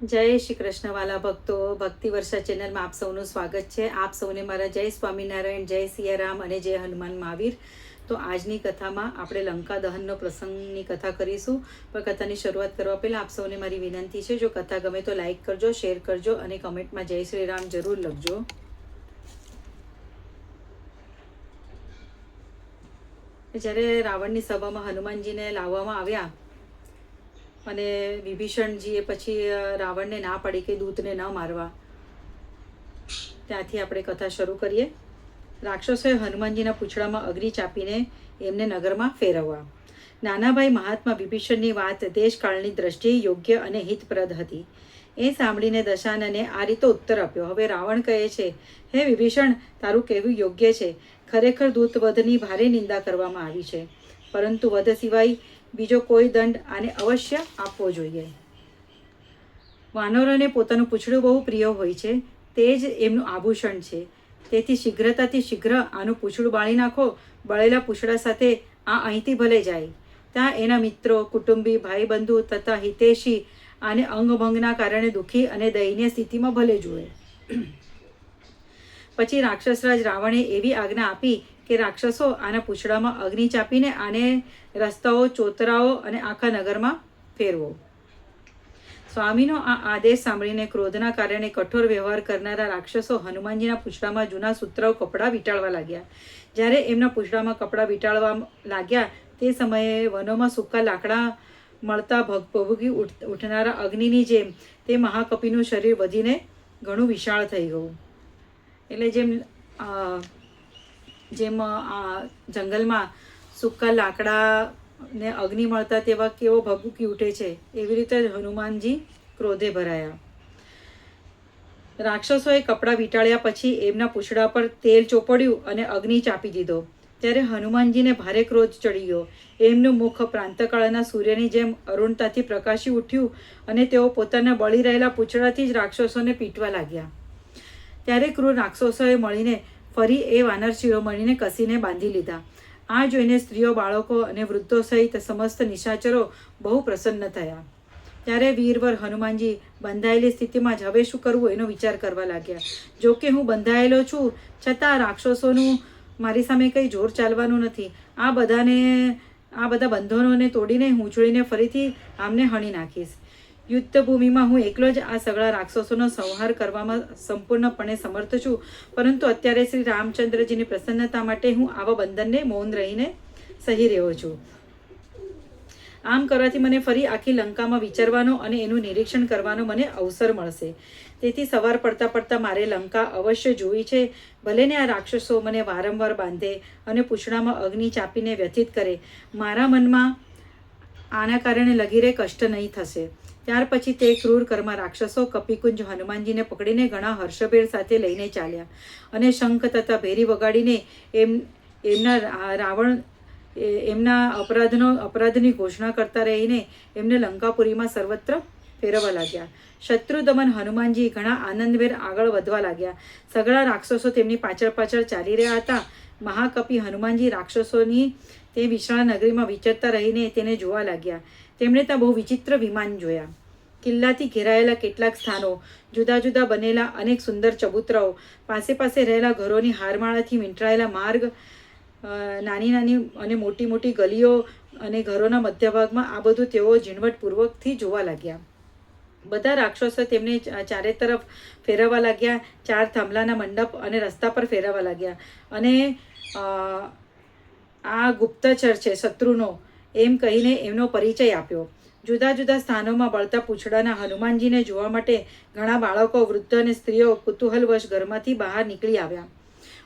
જય શ્રી કૃષ્ણ વાલા ભક્તો, ભક્તિ વર્ષા ચેનલમાં આપ સૌનું સ્વાગત છે. આપ સૌને મારા જય સ્વામિનારાયણ, જય સિયારામ અને જય હનુમાન મહાવીર. તો આજની કથામાં આપણે લંકા દહનનો પ્રસંગની કથા કરીશું. પણ કથાની શરૂઆત કરવા પહેલાં આપ સૌને મારી વિનંતી છે, જો કથા ગમે તો લાઈક કરજો, શેર કરજો અને કમેન્ટમાં જય શ્રી રામ જરૂર લખજો. જ્યારે રાવણની સભામાં હનુમાનજીને લાવવામાં આવ્યા અને વિભીષણજીએ પછી રાવણને ના પાડી કે દૂતને ન મારવા, ત્યાંથી આપણે કથા શરૂ કરીએ. રાક્ષસોએ હનુમાનજીના પૂંછડામાં અગ્નિ ચાપીને એમને નગરમાં ફેરવવા. નાનાભાઈ મહાત્મા વિભીષણની વાત દેશકાળની દ્રષ્ટિએ યોગ્ય અને હિતપ્રદ હતી. એ સાંભળીને દશાનને આ રીતે ઉત્તર આપ્યો. હવે રાવણ કહે છે, હે વિભીષણ, તારું કહેવું યોગ્ય છે. ખરેખર દૂતવધની ભારે નિંદા કરવામાં આવી છે, પરંતુ વધ સિવાય બીજો કોઈ દંડ આને અવશ્ય આપવો જોઈએ. વાનરોને પોતાનું પૂંછડું બહુ પ્રિય હોય છે, તે જ એમનું આભૂષણ છે. તેથી શીઘ્રતાથી શીઘ્ર આનું પૂંછડું બાળી નાખો. બળેલા પૂંછડા સાથે આ અહીંથી ભલે જાય. ત્યાં એના મિત્રો, કુટુંબી, ભાઈ બંધુ તથા હિતેશી આને અંગભંગના કારણે દુઃખી અને દયનીય સ્થિતિમાં ભલે જુએ. પછી રાક્ષસરાજ રાવણે એવી આજ્ઞા આપી કે રાક્ષસો આના પૂંછડામાં અગ્નિ ચાપીને આને રસ્તાઓ, ચોતરાઓ અને આખા નગરમાં ફેરવો. સ્વામીનો આ આદેશ સાંભળીને ક્રોધના કારણે કઠોર વ્યવહાર કરનારા રાક્ષસો હનુમાનજીના પૂંછડામાં જૂના સૂતરાઓ કપડાં વીંટાળવા લાગ્યા. જ્યારે એમના પૂંછડામાં કપડાં વીંટાળવા લાગ્યા તે સમયે વનોમાં સૂકા લાકડા મળતા ભભૂકી ઉઠનારા અગ્નિની જેમ તે મહાકપિનું શરીર વધીને ઘણું વિશાળ થઈ ગયું. એટલે જેમ આ જંગલમાં સૂકા લાકડાને અગ્નિ મળતા તેવા કેવો ભભૂકી ઉઠે છે, એવી રીતે હનુમાનજી ક્રોધે ભરાયા. રાક્ષસોએ કપડાં વીંટાળ્યા પછી એમના પૂંછડા પર તેલ ચોપડ્યું અને અગ્નિ ચાપી દીધો. ત્યારે હનુમાનજીને ભારે ક્રોધ ચડી ગયો. એમનું મુખ પ્રાંતકાળના સૂર્યની જેમ અરુણતાથી પ્રકાશી ઉઠ્યું અને તેઓ પોતાના બળી રહેલા પૂંછડાથી જ રાક્ષસોને પીટવા લાગ્યા. ત્યારે ક્રૂર રાક્ષસોએ મળીને ફરી એ વાનર શિરોમણીને કસીને બાંધી લીધા. આ જોઈને સ્ત્રીઓ, બાળકો અને વૃદ્ધો સહિત સમસ્ત નિશાચરો બહુ પ્રસન્ન થયા. ત્યારે વીરવર હનુમાનજી બંધાયેલી સ્થિતિમાં જ હવે શું કરવું એનો વિચાર કરવા લાગ્યા. જોકે હું બંધાયેલો છું, છતાં રાક્ષસોનું મારી સામે કંઈ જોર ચાલવાનું નથી. આ બધા બંધનોને તોડીને હૂંચળીને ફરીથી આમને હણી નાખીશ. યુદ્ધભૂમિમાં હું એકલો જ આ સગળા રાક્ષસોનો સંહાર કરવામાં સંપૂર્ણપણે સમર્થ છું, પરંતુ અત્યારે શ્રી રામચંદ્રજીની પ્રસન્નતા માટે હું આવા બંધનને મૌન રહીને સહી રહ્યો છું. આમ કરવાથી મને ફરી આખી લંકામાં વિચરવાનો અને એનું નિરીક્ષણ કરવાનો મને અવસર મળશે. તેથી સવાર પડતા પડતા મારે લંકા અવશ્ય જોવી છે. ભલે ને આ રાક્ષસો મને વારંવાર બાંધે અને પૂંછડામાં અગ્નિ ચાપીને વ્યથિત કરે, મારા મનમાં આના કારણે લગીરે કષ્ટ નહીં થશે. ત્યાર પછી તે ક્રૂર કર્મા રાક્ષસો કપિકુંજ હનુમાનજીને પકડીને ઘણા હર્ષભેર સાથે લઈને ચાલ્યા અને શંખ તથા ભેરી વગાડીને એમના અપરાધની ઘોષણા કરતા રહીને એમને લંકાપુરીમાં સર્વત્ર ફેરવવા લાગ્યા. શત્રુ દમન હનુમાનજી ઘણા આનંદભેર આગળ વધવા લાગ્યા. સગળા રાક્ષસો તેમની પાછળ પાછળ ચાલી રહ્યા હતા. મહાકપિ હનુમાનજી રાક્ષસોની તે વિશાળ નગરીમાં વિચરતા રહીને તેને જોવા લાગ્યા. તેમણે ત્યાં બહુ વિચિત્ર વિમાન જોયા, કિલ્લાથી ઘેરાયેલા કેટલાક સ્થાનો, જુદા જુદા બનેલા અનેક સુંદર ચબૂતરાઓ, પાસે પાસે રહેલા ઘરોની હારમાળાથી વીંટળાયેલા માર્ગ, નાની નાની અને મોટી મોટી ગલીઓ અને ઘરોના મધ્યભાગમાં આ બધું તેઓ ઝીણવટપૂર્વકથી જોવા લાગ્યા. બધા રાક્ષસો તેમને ચારે તરફ ફેરવવા લાગ્યા. 4 થાંભલાના મંડપ અને રસ્તા પર ફેરવવા લાગ્યા અને આ ગુપ્તચર છે શત્રુનો એમ કહીને એમનો પરિચય આપ્યો. જુદા જુદા સ્થાનોમાં બળતા પૂંછડાના હનુમાનજીને જોવા માટે ઘણા બાળકો, વૃદ્ધ અને સ્ત્રીઓ કુતૂહલવશ ઘરમાંથી બહાર નીકળી આવ્યા.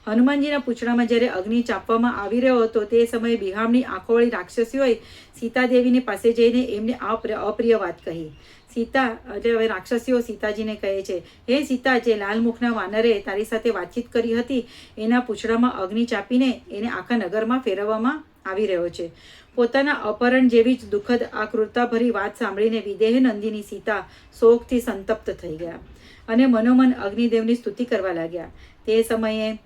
હનુમાનજીના પૂંછડામાં જ્યારે અગ્નિ ચાપવામાં આવી રહ્યો હતો તે સમયે બિહામણી આંખોવાળી રાક્ષસીઓએ સીતાદેવીની પાસે જઈને એમને અપ્રિય વાત કહી. સીતા એટલે હવે રાક્ષસીઓ સીતાજીને કહે છે, હે સીતા, જે લાલ મુખના વાનરે તારી સાથે વાતચીત કરી હતી એના પૂંછડામાં અગ્નિ ચાપીને એને આખા નગરમાં ફેરવવામાં આવી રહ્યો છે. પોતાના અપહરણ જેવી જ દુઃખદ આ ક્રૂરતાભરી વાત સાંભળીને વિદેહ નંદિની સીતા શોકથી સંતપ્ત થઈ ગયા અને મનોમન અગ્નિદેવની સ્તુતિ કરવા લાગ્યા. તે સમયે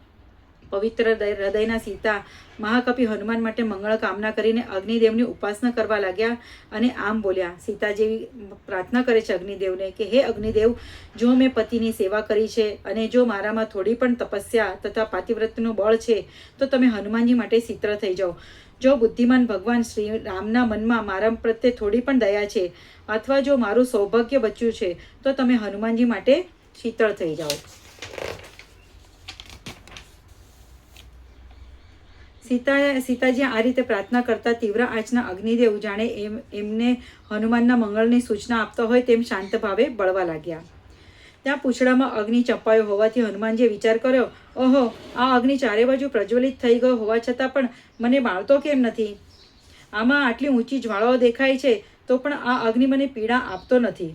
પવિત્ર હૃદયના સીતા મહાકપિ હનુમાન માટે મંગળ કામના કરીને અગ્નિદેવની ઉપાસના કરવા લાગ્યા અને આમ બોલ્યા. સીતા જેવી પ્રાર્થના કરે છે અગ્નિદેવને કે હે અગ્નિદેવ, જો મેં પતિની સેવા કરી છે અને જો મારામાં થોડી પણ તપસ્યા તથા પાતિવ્રતનું બળ છે તો તમે હનુમાનજી માટે શીતળ થઈ જાઓ. જો બુદ્ધિમાન ભગવાન શ્રી રામના મનમાં મારા પ્રત્યે થોડી પણ દયા છે અથવા જો મારું સૌભાગ્ય બચ્યું છે તો તમે હનુમાનજી માટે શીતળ થઈ જાઓ. સીતાજી આ રીતે પ્રાર્થના કરતા તીવ્ર આંચના અગ્નિદેવ જાણે એમને હનુમાનના મંગળની સૂચના આપતા હોય તેમ શાંત ભાવે બળવા લાગ્યા. ત્યાં પૂંછડામાં અગ્નિ ચંપાયો હોવાથી હનુમાનજીએ વિચાર કર્યો, ઓહો, આ અગ્નિ ચારે બાજુ પ્રજ્વલિત થઈ ગયો હોવા છતાં પણ મને બાળતો કેમ નથી? આમાં આટલી ઊંચી જ્વાળાઓ દેખાય છે તો પણ આ અગ્નિ મને પીડા આપતો નથી.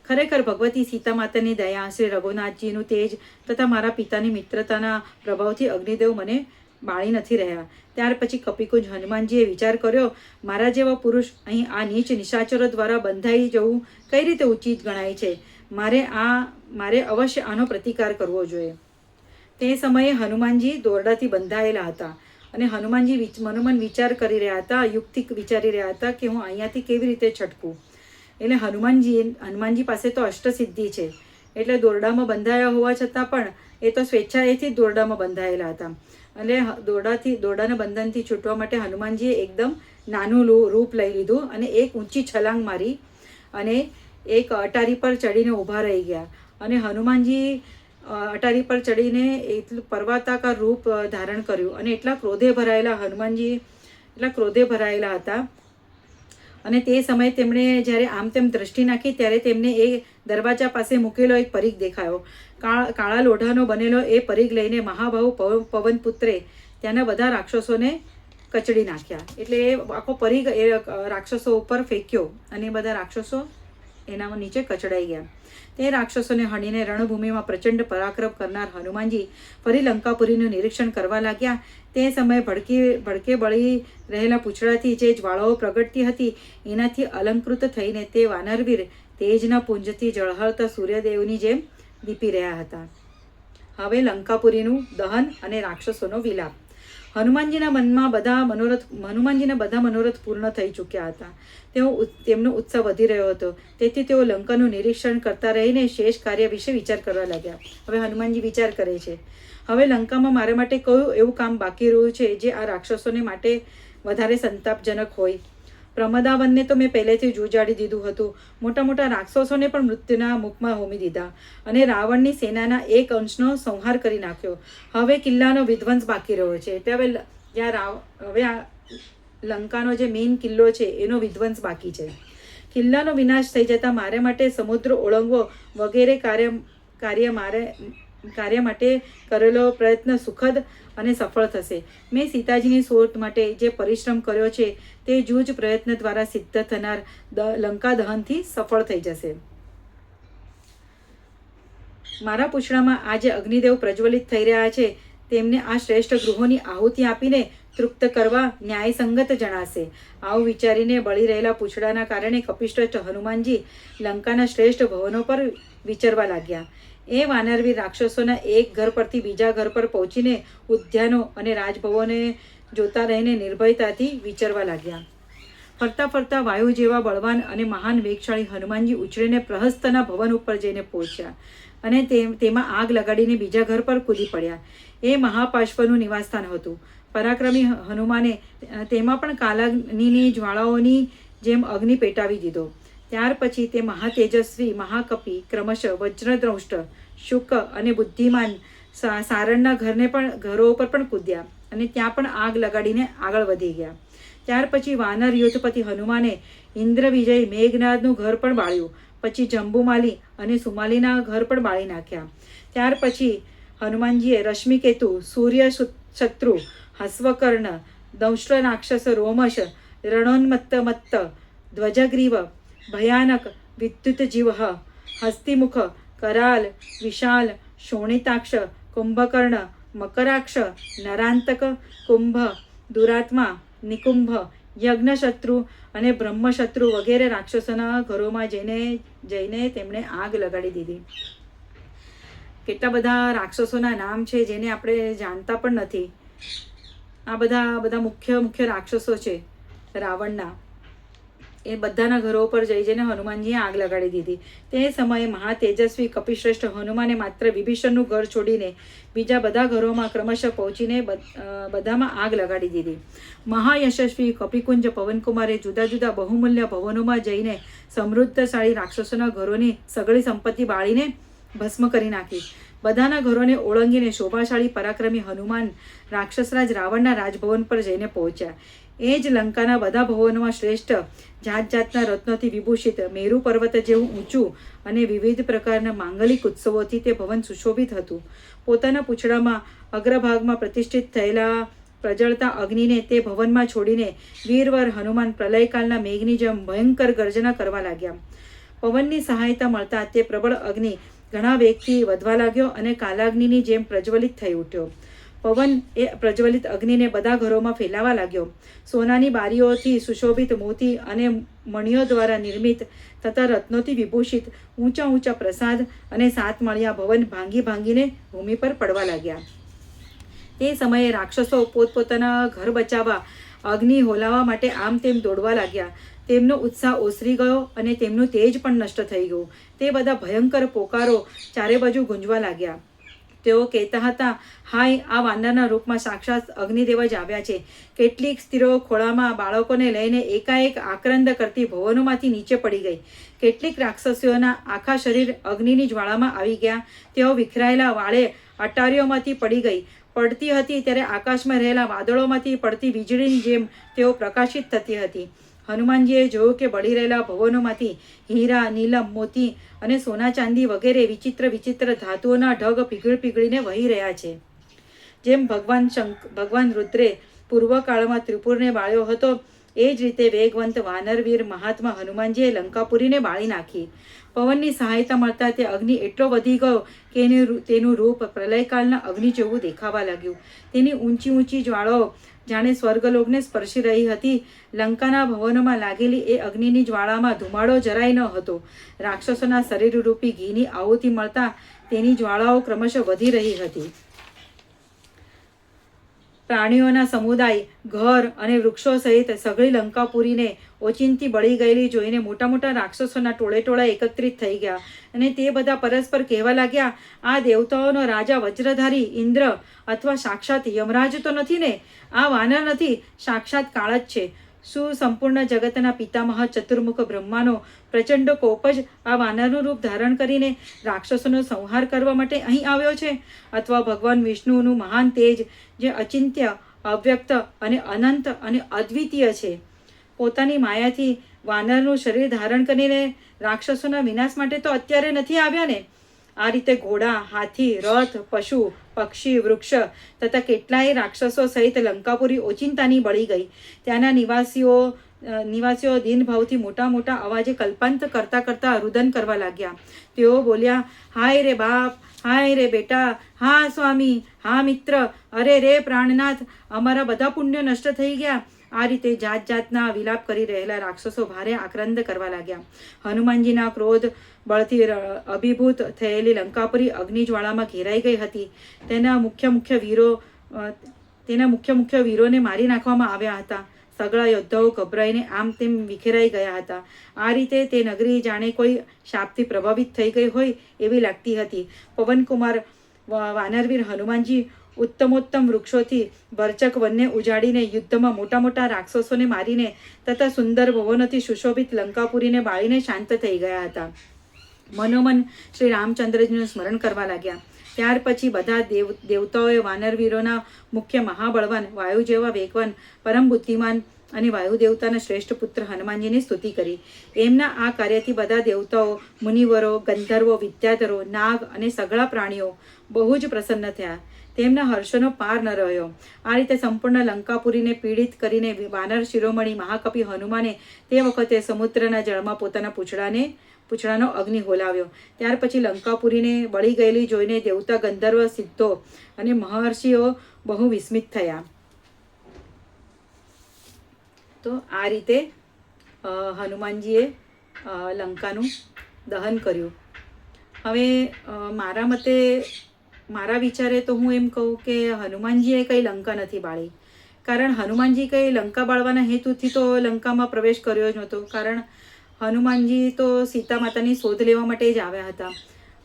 ખરેખર ભગવતી સીતા માતાની દયા, શ્રી રઘુનાથજીનું તેજ તથા મારા પિતાની મિત્રતાના પ્રભાવથી અગ્નિદેવ મને બાળી નથી રહ્યા. ત્યાર પછી કપિકુંજ હનુમાનજીએ વિચાર કર્યો, મારા જેવા પુરુષ અહીં આ નીચ નિશાચરો દ્વારા બંધાઈ જવું કઈ રીતે ઉચિત ગણાય છે? મારે અવશ્ય આનો પ્રતિકાર કરવો જોઈએ. તે સમયે હનુમાનજી દોરડાથી બંધાયેલા હતા અને હનુમાનજી મનોમન વિચાર કરી રહ્યા હતા, યુક્તિ વિચારી રહ્યા હતા કે હું અહીંયાથી કેવી રીતે છટકું. એટલે હનુમાનજી પાસે તો અષ્ટસિદ્ધિ છે, એટલે દોરડામાં બંધાયા હોવા છતાં પણ એ તો સ્વેચ્છાએથી જ દોરડામાં બંધાયેલા હતા. અને દોરડાના બંધનથી છૂટવા માટે હનુમાનજીએ એકદમ નાનું રૂપ લઈ લીધું અને એક ઊંચી છલાંગ મારી અને એક અટારી પર ચડીને ઊભા રહી ગયા. અને હનુમાનજી અટારી પર ચડીને એટલું પર્વતાકાર રૂપ ધારણ કર્યું અને એટલા ક્રોધે ભરાયેલા હતા. અને તે સમયે તેમણે જ્યારે આમ તેમ દ્રષ્ટિ નાખી ત્યારે તેમને એ દરવાજા પાસે મૂકેલો એક પરીઘ દેખાયો. કાળા લોઢાનો બનેલો એ પરીઘ લઈને મહાબાહુ પવનપુત્રે ત્યાંના બધા રાક્ષસોને કચડી નાખ્યા. એટલે એ આખો પરીઘ એ રાક્ષસો ઉપર ફેંક્યો અને બધા રાક્ષસો એના નીચે કચડાઈ ગયા. તે રાક્ષસોને હણીને રણભૂમિમાં પ્રચંડ પરાક્રમ કરનાર હનુમાનજી ફરી લંકાપુરીનું નિરીક્ષણ કરવા લાગ્યા. તે સમયે ભડકે બળી રહેલા પૂંછડાથી જે જ્વાળાઓ પ્રગટતી હતી એનાથી અલંકૃત થઈને તે વાનરવીર તેજના પુંજથી ઝળહળતા સૂર્યદેવની જેમ દીપી રહ્યા હતા. હવે લંકાપુરીનું દહન અને રાક્ષસોનો વિલાપ. હનુમાનજીના બધા મનોરથ પૂર્ણ થઈ ચૂક્યા હતા. તેમનો ઉત્સાહ વધી રહ્યો હતો. તેથી તેઓ લંકાનું નિરીક્ષણ કરતા રહીને શેષ કાર્ય વિશે વિચાર કરવા લાગ્યા. હવે હનુમાનજી વિચાર કરે છે, હવે લંકામાં મારા માટે કયું એવું કામ બાકી રહ્યું છે જે આ રાક્ષસોને માટે વધારે સંતાપજનક હોય? પ્રમદાવનને તો મેં પહેલેથી જ ઉજાડી દીધું હતું. મોટા મોટા રાક્ષસોને પણ મૃત્યુના મુખમાં હોમી દીધા અને રાવણની સેનાના એક અંશનો સંહાર કરી નાખ્યો. હવે કિલ્લાનો વિધ્વંસ બાકી રહ્યો છે. હવે આ લંકાનો જે મેઇન કિલ્લો છે એનો વિધ્વંસ બાકી છે. કિલ્લાનો વિનાશ થઈ જતા મારે માટે સમુદ્ર ઓળંગવો વગેરે કાર્ય માટે કરેલો પ્રયત્ન સુખદ અને સફળ થશે. મેં સીતાજીની શોધ માટે જે પરિશ્રમ કર્યો છે તે જૂજ પ્રયત્ન દ્વારા સિદ્ધ થનાર લંકા દહનથી સફળ થઈ જશે. મારા પૂંછડામાં આ જે અગ્નિદેવ પ્રજ્વલિત થઈ રહ્યા છે તેમને આ શ્રેષ્ઠ ગૃહોની આહુતિ આપીને તૃપ્ત કરવા ન્યાયસંગત જણાશે. આવું વિચારીને બળી રહેલા પૂંછડાના કારણે કપિશ્રેષ્ઠ હનુમાનજી લંકાના શ્રેષ્ઠ ભવનો પર વિચરવા લાગ્યા. એ વાનરવીર રાક્ષસોના એક ઘર પરથી બીજા ઘર પર પહોંચીને ઉદ્યાનો અને રાજભવોને જોતા રહીને નિર્ભયતાથી વિચરવા લાગ્યા. ફરતા ફરતા વાયુ જેવા બળવાન અને મહાન વેગશાળી હનુમાનજી ઉછળીને પ્રહસ્તના ભવન ઉપર જઈને પહોંચ્યા અને તેમાં આગ લગાડીને બીજા ઘર પર કૂદી પડ્યા. એ મહાપાશ્વનું નિવાસસ્થાન હતું. પરાક્રમી હનુમાને તેમાં પણ કાલાગ્નિની જ્વાળાઓની જેમ અગ્નિ પેટાવી દીધો. ત્યાર પછી તે મહાતેજસ્વી મહાકપિ ક્રમશઃ વજ્રદ્રષ્ટ, શુક અને બુદ્ધિમાન સારણના ઘરો ઉપર પણ કૂદ્યા અને ત્યાં પણ આગ લગાડીને આગળ વધી ગયા. ત્યાર પછી વાનર યુદ્ધપતિ હનુમાને ઇન્દ્ર વિજય મેઘનાદનું ઘર પણ બાળ્યું. પછી જંબુમાલી અને સુમાલીના ઘર પણ બાળી નાખ્યા. ત્યાર પછી હનુમાનજીએ રશ્મિકેતુ, સૂર્ય શત્રુ, હસ્વકર્ણ, દંષ્ટ્ર રાક્ષસ રોમશ, રણોન્મત્ત ધ્વજગ્રીવ, ભયાનક વિદ્યુત જીવ, હસ્તિમુખ, કરાલ, વિશાલ, શોણિતાક્ષ, કુંભકર્ણ, મકરાક્ષ, નરાંતક, કુંભ, દુરાત્મા, નિકુંભ, યજ્ઞશત્રુ અને બ્રહ્મશત્રુ વગેરે રાક્ષસોના ઘરોમાં જઈને તેમણે આગ લગાડી દીધી. કેટલા બધા રાક્ષસોના નામ છે જેને આપણે જાણતા પણ નથી. આ બધા મુખ્ય મુખ્ય રાક્ષસો છે રાવણના. એ બધાના ઘરો પર જઈને હનુમાનજીએ આગ લગાડી દીધી. તે સમયે મહાતેજસ્વી કપિશ્રેષ્ઠ હનુમાને માત્ર વિભીષણનું ઘર છોડીને બીજા બધા ઘરોમાં ક્રમશઃ પહોંચીને બધામાં આગ લગાડી દીધી. મહાયશસ્વી કપિકુંજ પવનકુમારે જુદા જુદા બહુમૂલ્ય ભવનોમાં જઈને સમૃદ્ધશાળી રાક્ષસોના ઘરોની સગળી સંપત્તિ બાળીને ભસ્મ કરી નાખી. બધાના ઘરોને ઓળંગીને શોભાશાળી પરાક્રમી હનુમાન રાક્ષસરાજ રાવણના રાજભવન પર જઈને પહોંચ્યા. એ જ લંકાના બધા ભવનોમાં શ્રેષ્ઠ જાત જાતના રત્નોથી વિભૂષિત મેરુ પર્વત જેવું ઊંચું અને વિવિધ પ્રકારના માંગલિક ઉત્સવોથી તે ભવન સુશોભિત હતું. પોતાના પૂંછડામાં અગ્રભાગમાં પ્રતિષ્ઠિત થયેલા પ્રજળતા અગ્નિને તે ભવનમાં છોડીને વીરવર હનુમાન પ્રલયકાલના મેઘની જેમ ભયંકર ગર્જના કરવા લાગ્યા. પવનની સહાયતા મળતા તે પ્રબળ અગ્નિ ઘણા વેગથી વધવા લાગ્યો અને કાલાગ્નિની જેમ પ્રજ્વલિત થઈ ઉઠ્યો. પવન એ પ્રજ્વલિત અગ્નિને બધા ઘરોમાં ફેલાવા લાગ્યો. સોનાની બારીઓથી સુશોભિત મોતી અને મણિયો દ્વારા નિર્મિત તથા રત્નોથી વિભૂષિત ઊંચા ઊંચા પ્રસાદ અને સાત માળિયા ભવન ભાંગી ભાંગીને ભૂમિ પર પડવા લાગ્યા. તે સમયે રાક્ષસો પોતપોતાના ઘર બચાવવા અગ્નિ હોલાવા માટે આમ તેમ દોડવા લાગ્યા. તેમનો ઉત્સાહ ઓસરી ગયો અને તેમનું તેજ પણ નષ્ટ થઈ ગયું. તે બધા ભયંકર પોકારો ચારે બાજુ ગુંજવા લાગ્યા. તેઓ કહેતા હતા, હાય, આ વાનરના રૂપમાં સાક્ષાત અગ્નિદેવ જ આવ્યા છે. કેટલીક સ્ત્રીઓ ખોળામાં બાળકોને લઈને એકાએક આક્રંદ કરતી ભવનોમાંથી નીચે પડી ગઈ. કેટલીક રાક્ષસીઓના આખા શરીર અગ્નિની જ્વાળામાં આવી ગયા. તેઓ વિખરાયેલા વાળે અટારીઓમાંથી પડી ગઈ. પડતી હતી ત્યારે આકાશમાં રહેલા વાદળોમાંથી પડતી વીજળીની જેમ તેઓ પ્રકાશિત થતી હતી. હનુમાનજીએ જોયું કે બળી રહેલા ભવનોમાંથી હીરા, નીલમ, મોતી અને સોના ચાંદી વગેરે વિચિત્ર વિચિત્ર ધાતુઓના ઢગ પીગળીને વહી રહ્યા છે. જેમ ભગવાન રુદ્રે પૂર્વકાળમાં ત્રિપુરને બાળ્યો હતો, એ જ રીતે વેગવંત વાનરવીર મહાત્મા હનુમાનજીએ લંકાપુરીને બાળી નાખી. પવનની સહાયતા મળતા તે અગ્નિ એટલો વધી ગયો કે તેનું રૂપ પ્રલયકાળના અગ્નિ જેવું દેખાવા લાગ્યું. તેની ઊંચી ઊંચી જ્વાળાઓ જાણે સ્વર્ગલોકને સ્પર્શી રહી હતી. લંકાના ભવનોમાં લાગેલી એ અગ્નિની જ્વાળામાં ધુમાડો જરાય ન હતો. રાક્ષસોના શરીરરૂપી ઘીની આહુતિ મળતા તેની જ્વાળાઓ ક્રમશઃ વધી રહી હતી. પ્રાણીઓના સમુદાય, ઘર અને વૃક્ષો સહિત સઘળી લંકાપુરીને ઓચિંતી બળી ગયેલી જોઈને મોટા મોટા રાક્ષસોના ટોળે એકત્રિત થઈ ગયા અને તે બધા પરસ્પર કહેવા લાગ્યા, આ દેવતાઓનો રાજા વજ્રધારી ઇન્દ્ર અથવા સાક્ષાત યમરાજ તો નથી ને? આ વાનર નથી, સાક્ષાત કાળ જ છે. શું સંપૂર્ણ જગતના પિતામહ ચતુર્મુખ બ્રહ્માનો પ્રચંડ કોપ જ આ વાનરનું રૂપ ધારણ કરીને રાક્ષસોનો સંહાર કરવા માટે અહીં આવ્યો છે? અથવા ભગવાન વિષ્ણુનું મહાન તેજ જે અચિંત્ય, અવ્યક્ત અને અનંત અને અદ્વિતીય છે, પોતાની માયાથી વાનરનું શરીર ધારણ કરીને રાક્ષસોના વિનાશ માટે તો અત્યારે નથી આવ્યા ને? આ રીતે ઘોડા, હાથી, રથ, પશુ, પક્ષી, વૃક્ષ તથા કેટલાય રાક્ષસો સહિત લંકાપુરી ઓચિંતાની બળી ગઈ. ત્યાંના નિવાસીઓ દીનભાવથી મોટા મોટા અવાજે કલ્પાંત કરતા કરતા રુદન કરવા લાગ્યા. તેઓ બોલ્યા, હાય રે બાપ, હાય રે બેટા, હા સ્વામી, હા મિત્ર, અરે રે પ્રાણનાથ, અમારા બધા પુણ્યો નષ્ટ થઈ ગયા. આ રીતે જાત જાતના વિલાપ કરી રહેલા રાક્ષસો ભારે આક્રંદ કરવા લાગ્યા. હનુમાનજીના ક્રોધ બળથી અભિભૂત થયેલી લંકાપુરી અગ્નિજ્વાળામાં ઘેરાઈ ગઈ હતી. તેના મુખ્ય મુખ્ય વીરોને મારી નાખવામાં આવ્યા હતા. સગળા યોદ્ધાઓ ગભરાઈને આમ તેમ વિખેરાઈ ગયા હતા. આ રીતે તે નગરી જાણે કોઈ શાપથી પ્રભાવિત થઈ ગઈ હોય એવી લાગતી હતી. પવનકુમાર વાનરવીર હનુમાનજી ઉત્તમોત્તમ વૃક્ષોથી ભરચક વનને ઉજાડીને યુદ્ધમાં મોટા મોટા રાક્ષસોને મારીને તથા સુંદર ભવનોથી સુશોભિત લંકાપુરીને બાળીને શાંત થઈ ગયા હતા. મનોમન શ્રી રામચંદ્રજીનું સ્મરણ કરવા લાગ્યા. ત્યાર પછી બધા દેવતાઓએ વાનરવીરોના મુખ્ય મહાબળવાન, વાયુ જેવા વેગવાન, પરમ બુદ્ધિમાન અને વાયુદેવતાના શ્રેષ્ઠ પુત્ર હનુમાનજીની સ્તુતિ કરી. એમના આ કાર્યથી બધા દેવતાઓ, મુનિવરો, ગંધર્વો, વિદ્યાધરો, નાગ અને સઘળા પ્રાણીઓ બહુ જ પ્રસન્ન થયા. તેમના હર્ષનો પાર ન રહ્યો. આ રીતે સંપૂર્ણ લંકાપુરીને પીડિત કરીને વાનર શિરોમણી મહાકપિ હનુમાને તે વખતે સમુદ્રના જળમાં પોતાના પૂંછડાનો અગ્નિ હોલાવ્યો. ત્યાર પછી લંકાપુરીને બળી ગયેલી જોઈને દેવતા, ગંધર્વ, સિદ્ધો અને મહર્ષિઓ બહુ વિસ્મિત થયા. તો આ રીતે હનુમાનજીએ લંકાનું દહન કર્યું. હવે મારા મતે, મારા વિચારે તો હું એમ કહું કે હનુમાનજીએ કંઈ લંકા નથી બાળી. કારણ હનુમાનજી કંઈ લંકા બાળવાના હેતુથી તો લંકામાં પ્રવેશ કર્યો જ નહોતો. કારણ હનુમાનજી તો સીતા માતાની શોધ લેવા માટે જ આવ્યા હતા.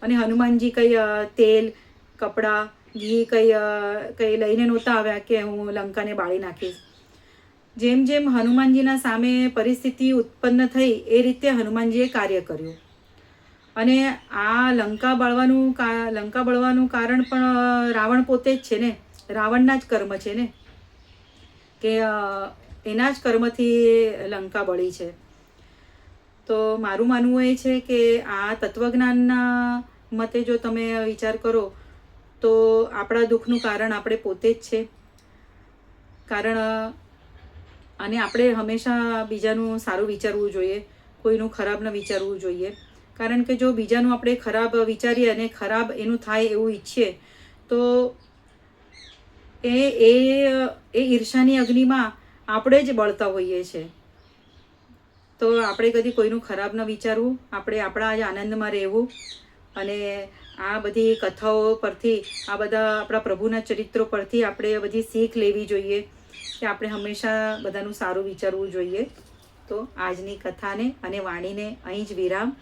અને હનુમાનજી કંઈ તેલ, કપડાં, ઘી કંઈ લઈને નહોતા આવ્યા કે હું લંકાને બાળી નાખીશ. જેમ જેમ હનુમાનજીના સામે પરિસ્થિતિ ઉત્પન્ન થઈ એ રીતે હનુમાનજીએ કાર્ય કર્યું. અને આ લંકા બળવાનું કારણ પણ રાવણ પોતે જ છે ને, રાવણના જ કર્મ છે ને, કે એના જ કર્મથી લંકા બળી છે. તો મારું માનવું એ છે કે આ તત્વજ્ઞાનના મતે જો તમે વિચાર કરો તો આપણા દુઃખનું કારણ આપણે પોતે જ છે. કારણ અને આપણે હંમેશા બીજાનું સારું વિચારવું જોઈએ, કોઈનું ખરાબ ન વિચારવું જોઈએ. કારણ કે જો બીજાનું આપણે ખરાબ વિચારીએ અને ખરાબ એનું થાય એવું ઈચ્છીએ તો એ ઈર્ષાની અગ્નિમાં આપણે જ બળતા હોઈએ છીએ. તો આપણે કદી કોઈનું ખરાબ ન વિચારવું, આપણે આપણા જ આનંદમાં રહેવું. અને આ બધી કથાઓ પરથી, આ બધા આપણા પ્રભુના ચરિત્રો પરથી આપણે બધી શીખ લેવી જોઈએ કે આપણે હંમેશા બધાનું સારું વિચારવું જોઈએ. તો આજની કથાને અને વાણીને અહીં જ વિરામ.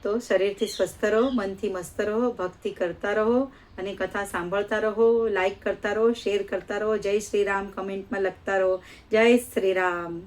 તો શરીરથી સ્વસ્થ રહો, મનથી મસ્ત રહો, ભક્તિ કરતા રહો અને કથા સાંભળતા રહો, લાઈક કરતા રહો, શેર કરતા રહો. જય શ્રી રામ કમેન્ટમાં લખતા રહો. જય શ્રી રામ.